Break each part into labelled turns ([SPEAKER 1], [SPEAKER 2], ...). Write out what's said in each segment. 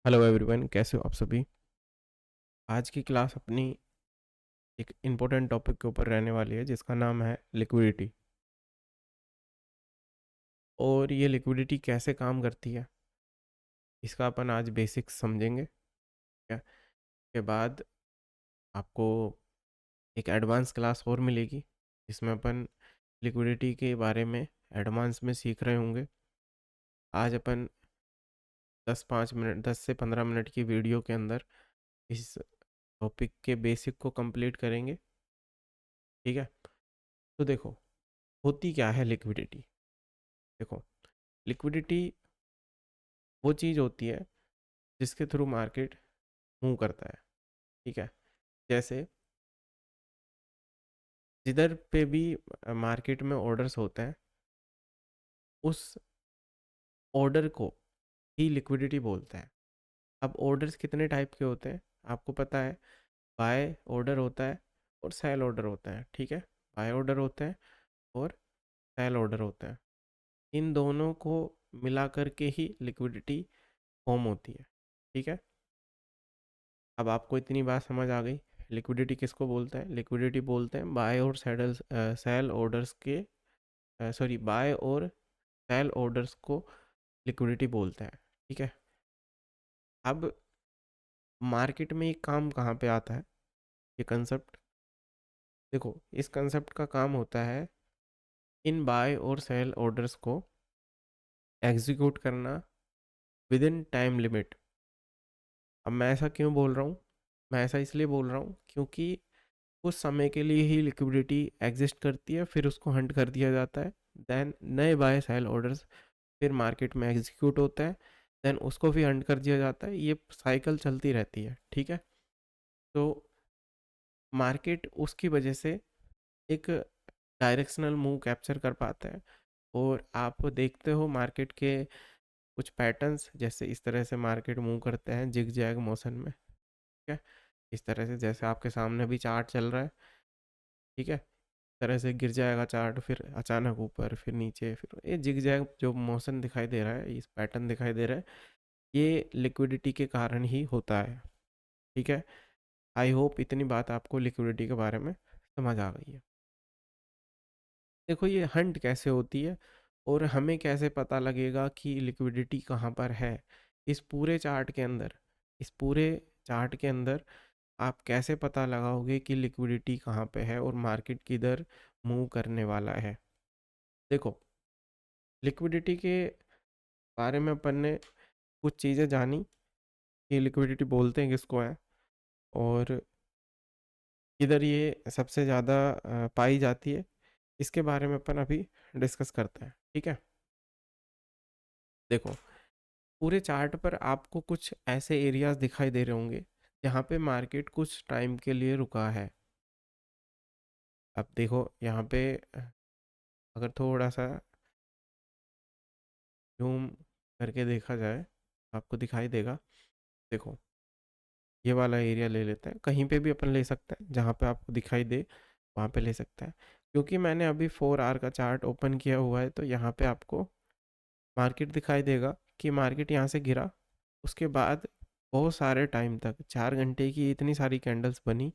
[SPEAKER 1] Hello everyone, कैसे हो आप सभी। आज की क्लास अपनी एक इम्पोर्टेंट टॉपिक के ऊपर रहने वाली है जिसका नाम है लिक्विडिटी। और ये लिक्विडिटी कैसे काम करती है इसका अपन आज बेसिक्स समझेंगे। क्या के बाद आपको एक एडवांस क्लास और मिलेगी जिसमें अपन लिक्विडिटी के बारे में एडवांस में सीख रहे होंगे। आज अपन 10 से 15 मिनट की वीडियो के अंदर इस टॉपिक के बेसिक को कंप्लीट करेंगे। ठीक है, तो देखो होती क्या है लिक्विडिटी। देखो, लिक्विडिटी वो चीज़ होती है जिसके थ्रू मार्केट मूव करता है। ठीक है, जैसे जिधर पे भी मार्केट में ऑर्डर्स होते हैं उस ऑर्डर को ही लिक्विडिटी बोलते हैं। अब ऑर्डर्स कितने टाइप के होते हैं आपको पता है। बाय ऑर्डर होता है और सेल ऑर्डर होता है। ठीक है, बाय ऑर्डर होते हैं और सेल ऑर्डर होता है। इन दोनों को मिला करके ही लिक्विडिटी फॉर्म होती है। ठीक है, अब आपको इतनी बात समझ आ गई। लिक्विडिटी किसको बोलते हैं? लिक्विडिटी बोलते हैं बाय और सेल ऑर्डर्स के, सॉरी, बाय और सेल ऑर्डर्स को लिक्विडिटी बोलते हैं। ठीक है, अब मार्केट में ये काम कहाँ पे आता है ये कंसेप्ट? देखो, इस कंसेप्ट का काम होता है इन बाय और सेल ऑर्डर्स को एग्जीक्यूट करना विद इन टाइम लिमिट। अब मैं ऐसा क्यों बोल रहा हूँ? मैं ऐसा इसलिए बोल रहा हूँ क्योंकि कुछ समय के लिए ही लिक्विडिटी एग्जिस्ट करती है, फिर उसको हंट कर दिया जाता है। देन नए बाय सेल ऑर्डर्स फिर मार्केट में एग्जीक्यूट होता है, देन उसको भी हंट कर दिया जाता है। ये साइकिल चलती रहती है। ठीक है, तो मार्केट उसकी वजह से एक डायरेक्शनल मूव कैप्चर कर पाता है। और आप देखते हो मार्केट के कुछ पैटर्न्स, जैसे इस तरह से मार्केट मूव करते हैं जिग जैग मोशन में। ठीक है, इस तरह से जैसे आपके सामने भी चार्ट चल रहा है। ठीक है, तरह से गिर जाएगा चार्ट, फिर अचानक ऊपर, फिर नीचे, फिर ये जिग जैग जो मोशन दिखाई दे रहा है, इस पैटर्न दिखाई दे रहा है, ये लिक्विडिटी के कारण ही होता है। ठीक है, आई होप इतनी बात आपको लिक्विडिटी के बारे में समझ आ गई है। देखो, ये हंट कैसे होती है और हमें कैसे पता लगेगा कि लिक्विडिटी कहाँ पर है इस पूरे चार्ट के अंदर। इस पूरे चार्ट के अंदर आप कैसे पता लगाओगे कि लिक्विडिटी कहाँ पे है और मार्केट किधर मूव करने वाला है? देखो, लिक्विडिटी के बारे में अपन ने कुछ चीज़ें जानी कि लिक्विडिटी बोलते हैं किसको है और किधर ये सबसे ज़्यादा पाई जाती है। इसके बारे में अपन अभी डिस्कस करते हैं। ठीक है, देखो, पूरे चार्ट पर आपको कुछ ऐसे एरियाज दिखाई दे रहे होंगे जहाँ पे मार्केट कुछ टाइम के लिए रुका है। अब देखो यहाँ पे अगर थोड़ा सा जूम करके देखा जाए आपको दिखाई देगा। देखो, ये वाला एरिया ले लेते हैं, कहीं पे भी अपन ले सकते हैं, जहाँ पे आपको दिखाई दे वहाँ पे ले सकते हैं। क्योंकि मैंने अभी 4 आवर का चार्ट ओपन किया हुआ है तो यहाँ पे आपको मार्केट दिखाई देगा कि मार्केट यहाँ से गिरा, उसके बाद बहुत सारे टाइम तक 4 घंटे की इतनी सारी कैंडल्स बनी।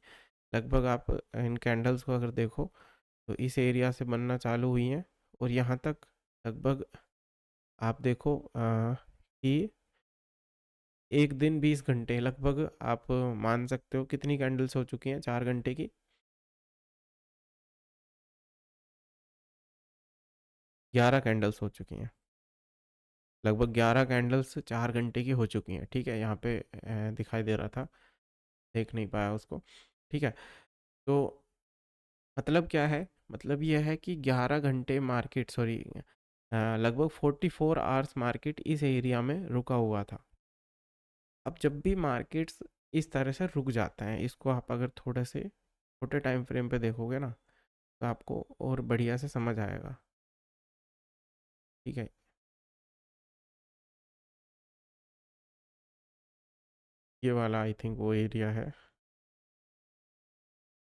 [SPEAKER 1] लगभग आप इन कैंडल्स को अगर देखो तो इस एरिया से बनना चालू हुई हैं और यहाँ तक लगभग आप देखो कि 1 दिन 20 घंटे लगभग आप मान सकते हो कितनी कैंडल्स हो चुकी हैं 4 घंटे की। 11 कैंडल्स हो चुकी हैं। लगभग 11 कैंडल्स 4 घंटे की हो चुकी हैं। ठीक है, यहाँ पे दिखाई दे रहा था, देख नहीं पाया उसको। ठीक है, तो मतलब क्या है? मतलब यह है कि 11 घंटे मार्केट, सॉरी, लगभग 44 आवर्स मार्केट इस एरिया में रुका हुआ था। अब जब भी मार्केट्स इस तरह से रुक जाता है, इसको आप अगर थोड़े से छोटे टाइम फ्रेम पे देखोगे ना तो आपको और बढ़िया से समझ आएगा। ठीक है, ये वाला आई थिंक वो एरिया है।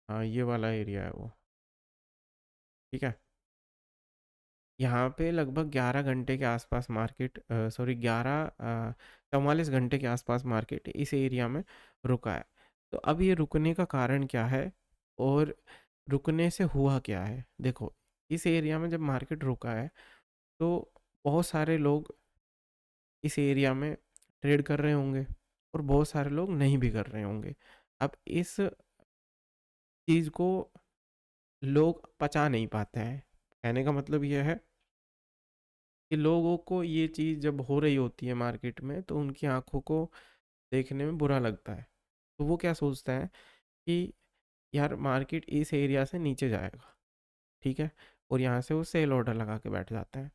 [SPEAKER 1] हाँ, ये वाला एरिया है वो। ठीक है, यहाँ पे लगभग 11 घंटे के आसपास मार्केट, सॉरी 44 घंटे के आसपास मार्केट इस एरिया में रुका है। तो अब ये रुकने का कारण क्या है और रुकने से हुआ क्या है? देखो, इस एरिया में जब मार्केट रुका है तो बहुत सारे लोग इस एरिया में ट्रेड कर रहे होंगे और बहुत सारे लोग नहीं भी कर रहे होंगे। अब इस चीज़ को लोग पचा नहीं पाते हैं। कहने का मतलब ये है कि लोगों को ये चीज़ जब हो रही होती है मार्केट में तो उनकी आंखों को देखने में बुरा लगता है। तो वो क्या सोचता है कि यार मार्केट इस एरिया से नीचे जाएगा, ठीक है, और यहाँ से वो सेल ऑर्डर लगा के बैठ जाते हैं।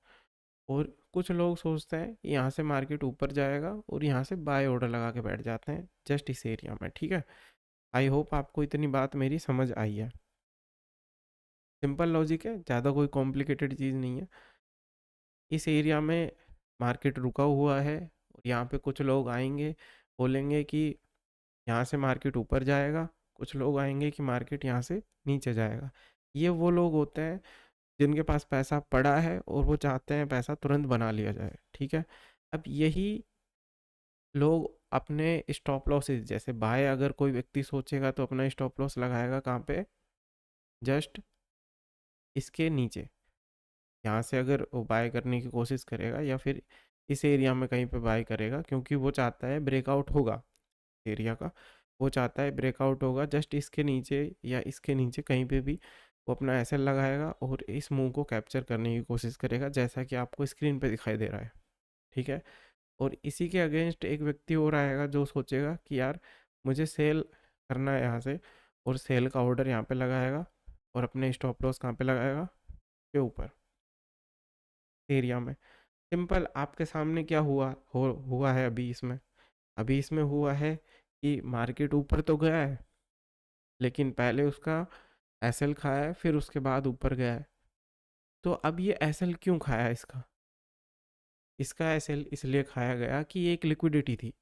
[SPEAKER 1] और कुछ लोग सोचते हैं कि यहाँ से मार्केट ऊपर जाएगा और यहाँ से बाय ऑर्डर लगा के बैठ जाते हैं जस्ट इस एरिया में, ठीक है। आई होप आपको इतनी बात मेरी समझ आई है। सिंपल लॉजिक है, ज़्यादा कोई कॉम्प्लिकेटेड चीज़ नहीं है। इस एरिया में मार्केट रुका हुआ है और यहाँ पे कुछ लोग आएंगे, बोलेंगे कि यहाँ से मार्केट ऊपर जाएगा, कुछ लोग आएंगे कि मार्केट यहाँ से नीचे जाएगा। ये वो लोग होते हैं जिनके पास पैसा पड़ा है और वो चाहते हैं पैसा तुरंत बना लिया जाए, ठीक है। अब यही लोग अपने स्टॉप लॉसेस, जैसे बाय अगर कोई व्यक्ति सोचेगा तो अपना स्टॉप लॉस लगाएगा कहाँ पे, जस्ट इसके नीचे। यहाँ से अगर वो बाय करने की कोशिश करेगा या फिर इस एरिया में कहीं पे बाय करेगा, क्योंकि वो चाहता है ब्रेकआउट होगा एरिया का, वो चाहता है ब्रेकआउट होगा जस्ट इसके नीचे या इसके नीचे कहीं पे भी वो अपना एसएल लगाएगा और इस मूव को कैप्चर करने की कोशिश करेगा, जैसा कि आपको स्क्रीन पे दिखाई दे रहा है, ठीक है। और इसी के अगेंस्ट एक व्यक्ति और आएगा जो सोचेगा कि यार मुझे सेल करना है यहाँ से, और सेल का ऑर्डर यहाँ पे लगाएगा और अपने स्टॉप लॉस कहाँ पे लगाएगा, के ऊपर एरिया में। सिंपल, आपके सामने क्या हुआ है अभी इसमें हुआ है कि मार्केट ऊपर तो गया है, लेकिन पहले उसका एसएल खाया है, फिर उसके बाद ऊपर गया है। तो अब ये एसएल क्यों खाया इसका? इसका एसएल इसलिए खाया गया कि ये एक लिक्विडिटी थी।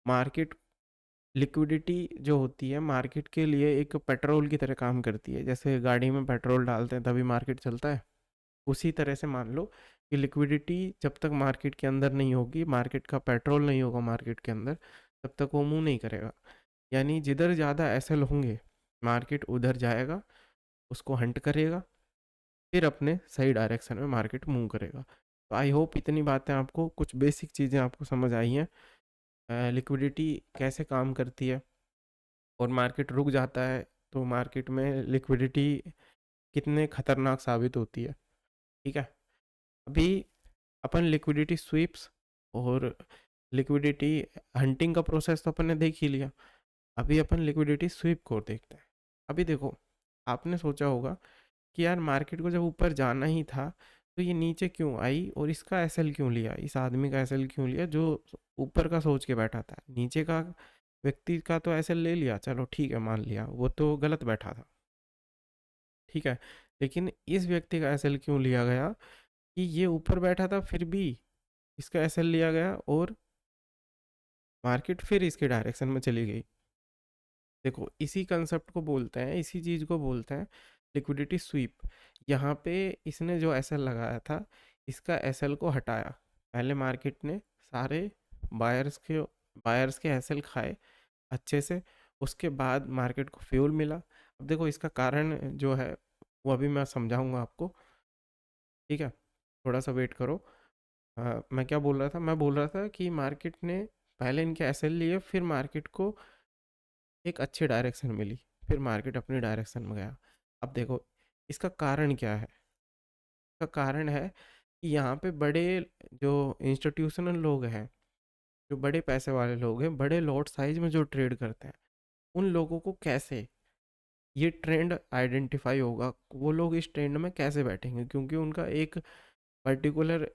[SPEAKER 1] मार्केट लिक्विडिटी जो होती है मार्केट के लिए एक पेट्रोल की तरह काम करती है। जैसे गाड़ी में पेट्रोल डालते हैं तभी मार्केट चलता है, उसी तरह से मान लो कि लिक्विडिटी जब तक मार्केट के अंदर नहीं होगी, मार्केट का पेट्रोल नहीं होगा मार्केट के अंदर, तब तक वो मूव नहीं करेगा। यानी जिधर ज़्यादा एसएल होंगे मार्केट उधर जाएगा, उसको हंट करेगा, फिर अपने सही डायरेक्शन में मार्केट मूव करेगा। तो आई होप इतनी बातें आपको, कुछ बेसिक चीज़ें आपको समझ आई हैं, लिक्विडिटी कैसे काम करती है और मार्केट रुक जाता है तो मार्केट में लिक्विडिटी कितने खतरनाक साबित होती है, ठीक है। अभी अपन लिक्विडिटी स्वीप्स और लिक्विडिटी हंटिंग का प्रोसेस तो अपन ने देख ही लिया। अभी अपन लिक्विडिटी स्वीप को देखते हैं। अभी देखो, आपने सोचा होगा कि यार मार्केट को जब ऊपर जाना ही था तो ये नीचे क्यों आई और इसका एसएल क्यों लिया, इस आदमी का एसएल क्यों लिया जो ऊपर का सोच के बैठा था। नीचे का व्यक्ति का तो एसएल ले लिया, चलो ठीक है, मान लिया, वो तो गलत बैठा था, ठीक है। लेकिन इस व्यक्ति का एसएल क्यों लिया गया कि ये ऊपर बैठा था फिर भी इसका एसएल लिया गया और मार्केट फिर इसके डायरेक्शन में चली गई। देखो, इसी कंसेप्ट को बोलते हैं, इसी चीज़ को बोलते हैं लिक्विडिटी स्वीप। यहाँ पे इसने जो एसएल लगाया था इसका एसएल को हटाया। पहले मार्केट ने सारे बायर्स के बायर्स के एसएल खाए अच्छे से, उसके बाद मार्केट को फ्यूल मिला। अब देखो, इसका कारण जो है वो अभी मैं समझाऊंगा आपको, ठीक है। थोड़ा सा वेट करो। मैं क्या बोल रहा था, मैं बोल रहा था कि मार्केट ने पहले इनके एसएल लिए, फिर मार्केट को एक अच्छी डायरेक्शन मिली, फिर मार्केट अपनी डायरेक्शन में गया। अब देखो, इसका कारण क्या है? इसका कारण है कि यहाँ पे बड़े जो इंस्टीट्यूशनल लोग हैं, जो बड़े पैसे वाले लोग हैं, बड़े लॉट साइज में जो ट्रेड करते हैं, उन लोगों को कैसे ये ट्रेंड आइडेंटिफाई होगा, वो लोग इस ट्रेंड में कैसे बैठेंगे, क्योंकि उनका एक पर्टिकुलर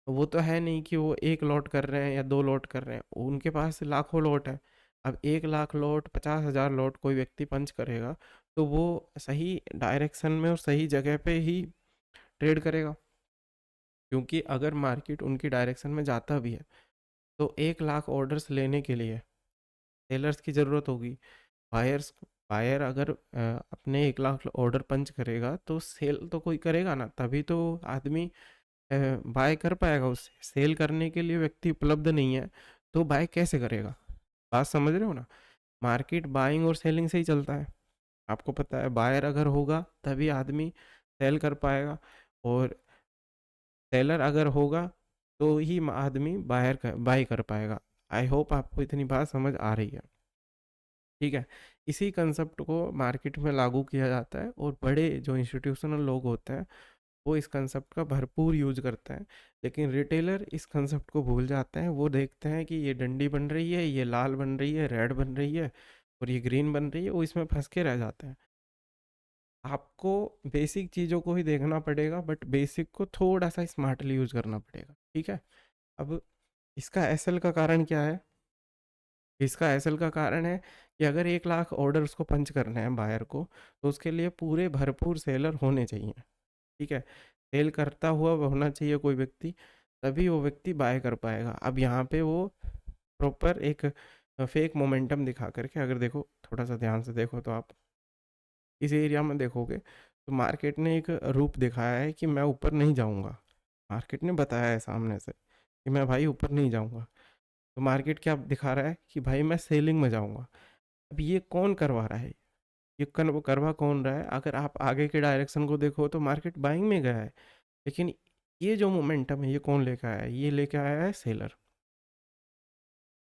[SPEAKER 1] वो तो है नहीं कि वो एक लॉट कर रहे हैं या दो लॉट कर रहे हैं, उनके पास लाखों लॉट है। अब 1 लाख लॉट, 50,000 लॉट कोई व्यक्ति पंच करेगा तो वो सही डायरेक्शन में और सही जगह पे ही ट्रेड करेगा, क्योंकि अगर मार्केट उनकी डायरेक्शन में जाता भी है तो 1 लाख ऑर्डर्स लेने के लिए सेलर्स की ज़रूरत होगी, बायर्स बायर अगर अपने 1 लाख ऑर्डर पंच करेगा तो सेल तो कोई करेगा ना, तभी तो आदमी बाय कर पाएगा उससे। सेल करने के लिए व्यक्ति उपलब्ध नहीं है तो बाय कैसे करेगा? बात समझ रहे हो ना? मार्केट बाइंग और सेलिंग से ही चलता है। आपको पता है बायर अगर होगा तभी आदमी सेल कर पाएगा, और सेलर अगर होगा तो ही आदमी बाय कर पाएगा। आई होप आपको इतनी बात समझ आ रही है। ठीक है, इसी कंसेप्ट को मार्केट में लागू किया जाता है, और बड़े जो इंस्टीट्यूशनल लोग होते हैं वो इस कंसेप्ट का भरपूर यूज करते हैं। लेकिन रिटेलर इस कंसेप्ट को भूल जाते हैं। वो देखते हैं कि ये डंडी बन रही है, ये लाल बन रही है, रेड बन रही है, और ये ग्रीन बन रही है, वो इसमें फंस के रह जाते हैं। आपको बेसिक चीज़ों को ही देखना पड़ेगा, बट बेसिक को थोड़ा सा स्मार्टली यूज करना पड़ेगा। ठीक है, अब इसका एसएल का कारण क्या है? इसका एसएल का कारण है कि अगर 1 लाख ऑर्डर उसको पंच करने हैं बायर को, तो उसके लिए पूरे भरपूर सेलर होने चाहिए। ठीक है, सेल करता हुआ होना चाहिए कोई व्यक्ति, तभी वो व्यक्ति बाय कर पाएगा। अब यहाँ पे वो प्रॉपर एक फेक मोमेंटम दिखा करके, अगर देखो थोड़ा सा ध्यान से देखो तो आप इस एरिया में देखोगे तो मार्केट ने एक रूप दिखाया है कि मैं ऊपर नहीं जाऊंगा। मार्केट ने बताया है सामने से कि मैं भाई ऊपर नहीं जाऊंगा। तो मार्केट क्या दिखा रहा है कि भाई मैं सेलिंग में जाऊंगा। अब ये कौन करवा रहा है? ये करवा कौन रहा है? अगर आप आगे के डायरेक्शन को देखो तो मार्केट बाइंग में गया है, लेकिन ये जो मोमेंटम है ये कौन लेकर आया है? ये लेकर आया है सेलर।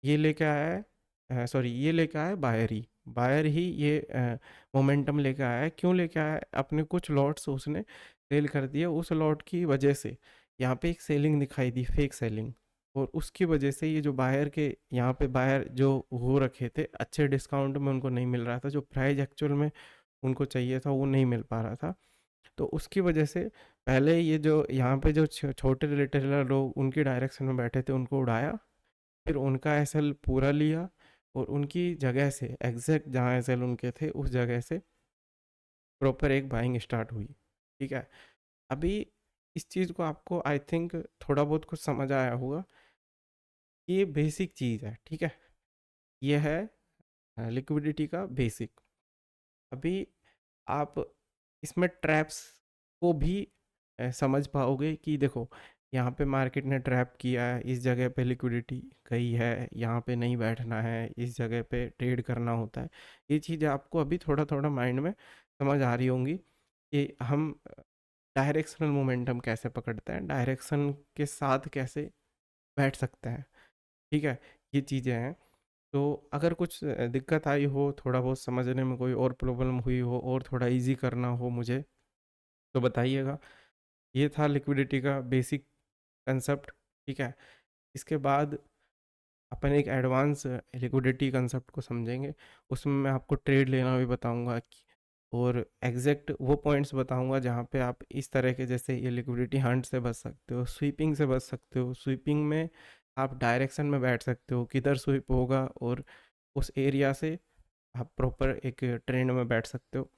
[SPEAKER 1] ये लेकर आया है, सॉरी, ये लेकर आया है बायर ही। बायर ही ये मोमेंटम लेकर आया है। क्यों लेकर आया है? अपने कुछ लॉट्स उसने सेल कर दिए, उस लॉट की वजह से यहाँ पे एक सेलिंग दिखाई दी, फेक सेलिंग। और उसकी वजह से ये जो बायर के यहाँ पे बायर जो हो रखे थे अच्छे डिस्काउंट में, उनको नहीं मिल रहा था। जो प्राइस एक्चुअल में उनको चाहिए था वो नहीं मिल पा रहा था। तो उसकी वजह से पहले ये जो यहाँ पे जो छोटे रिटेलर लोग उनके डायरेक्शन में बैठे थे उनको उड़ाया, फिर उनका एसएल पूरा लिया, और उनकी जगह से एग्जैक्ट जहाँ एसएल उनके थे उस जगह से प्रॉपर एक बाइंग स्टार्ट हुई। ठीक है, अभी इस चीज़ को आपको आई थिंक थोड़ा बहुत कुछ समझ आया होगा। ये बेसिक चीज़ है। ठीक है, ये है लिक्विडिटी का बेसिक। अभी आप इसमें ट्रैप्स को भी समझ पाओगे कि देखो यहाँ पे मार्केट ने ट्रैप किया है, इस जगह पे लिक्विडिटी गई है, यहाँ पे नहीं बैठना है, इस जगह पे ट्रेड करना होता है। ये चीज़ें आपको अभी थोड़ा थोड़ा माइंड में समझ आ रही होंगी कि हम डायरेक्शनल मोमेंटम कैसे पकड़ते हैं, डायरेक्शन के साथ कैसे बैठ सकते हैं। ठीक है, ये चीज़ें हैं। तो अगर कुछ दिक्कत आई हो, थोड़ा बहुत समझने में कोई और प्रॉब्लम हुई हो, और थोड़ा इजी करना हो मुझे, तो बताइएगा। ये था लिक्विडिटी का बेसिक कंसेप्ट। ठीक है, इसके बाद अपन एक एडवांस लिक्विडिटी कंसेप्ट को समझेंगे। उसमें मैं आपको ट्रेड लेना भी बताऊंगा और एग्जैक्ट वो पॉइंट्स बताऊंगा जहाँ पे आप इस तरह के, जैसे ये लिक्विडिटी हंट से बच सकते हो, स्वीपिंग से बच सकते हो। स्वीपिंग में आप डायरेक्शन में बैठ सकते हो, किधर स्वीप होगा, और उस एरिया से आप प्रॉपर एक ट्रेंड में बैठ सकते हो।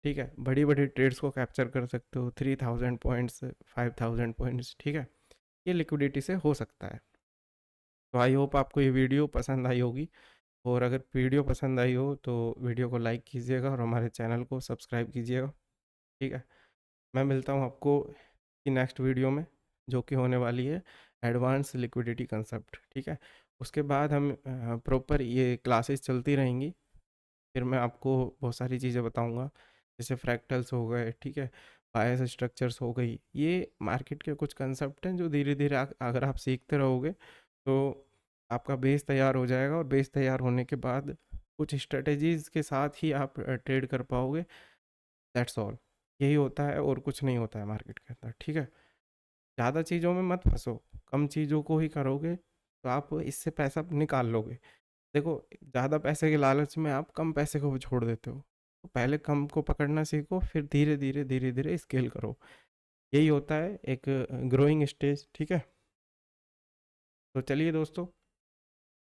[SPEAKER 1] ठीक है, बड़ी बड़ी ट्रेड्स को कैप्चर कर सकते हो, 3000 पॉइंट्स, 5000 पॉइंट्स। ठीक है, ये लिक्विडिटी से हो सकता है। तो आई होप आपको ये वीडियो पसंद आई होगी, और अगर वीडियो पसंद आई हो तो वीडियो को लाइक कीजिएगा और हमारे चैनल को सब्सक्राइब कीजिएगा। ठीक है, मैं मिलता हूँ आपको कि नेक्स्ट वीडियो में, जो कि होने वाली है एडवांस लिक्विडिटी कंसेप्ट। ठीक है, उसके बाद हम प्रॉपर ये क्लासेस चलती रहेंगी। फिर मैं आपको बहुत सारी चीज़ें बताऊंगा, जैसे फ्रैक्टल्स हो गए, ठीक है, बायस स्ट्रक्चर्स हो गई। ये मार्केट के कुछ कंसेप्ट हैं जो धीरे धीरे अगर आप सीखते रहोगे तो आपका बेस तैयार हो जाएगा, और बेस तैयार होने के बाद कुछ स्ट्रेटजीज के साथ ही आप ट्रेड कर पाओगे। दैट्स ऑल, यही होता है और कुछ नहीं होता है मार्केट के अंदर। ठीक है, ज़्यादा चीज़ों में मत फंसो, कम चीज़ों को ही करोगे तो आप इससे पैसा निकाल लोगे। देखो, ज़्यादा पैसे के लालच में आप कम पैसे को भी छोड़ देते हो। तो पहले कम को पकड़ना सीखो, फिर धीरे धीरे स्केल करो। यही होता है एक ग्रोइंग स्टेज। ठीक है, तो चलिए दोस्तों,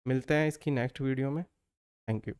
[SPEAKER 1] मिलते हैं इसकी नेक्स्ट वीडियो में। Thank you.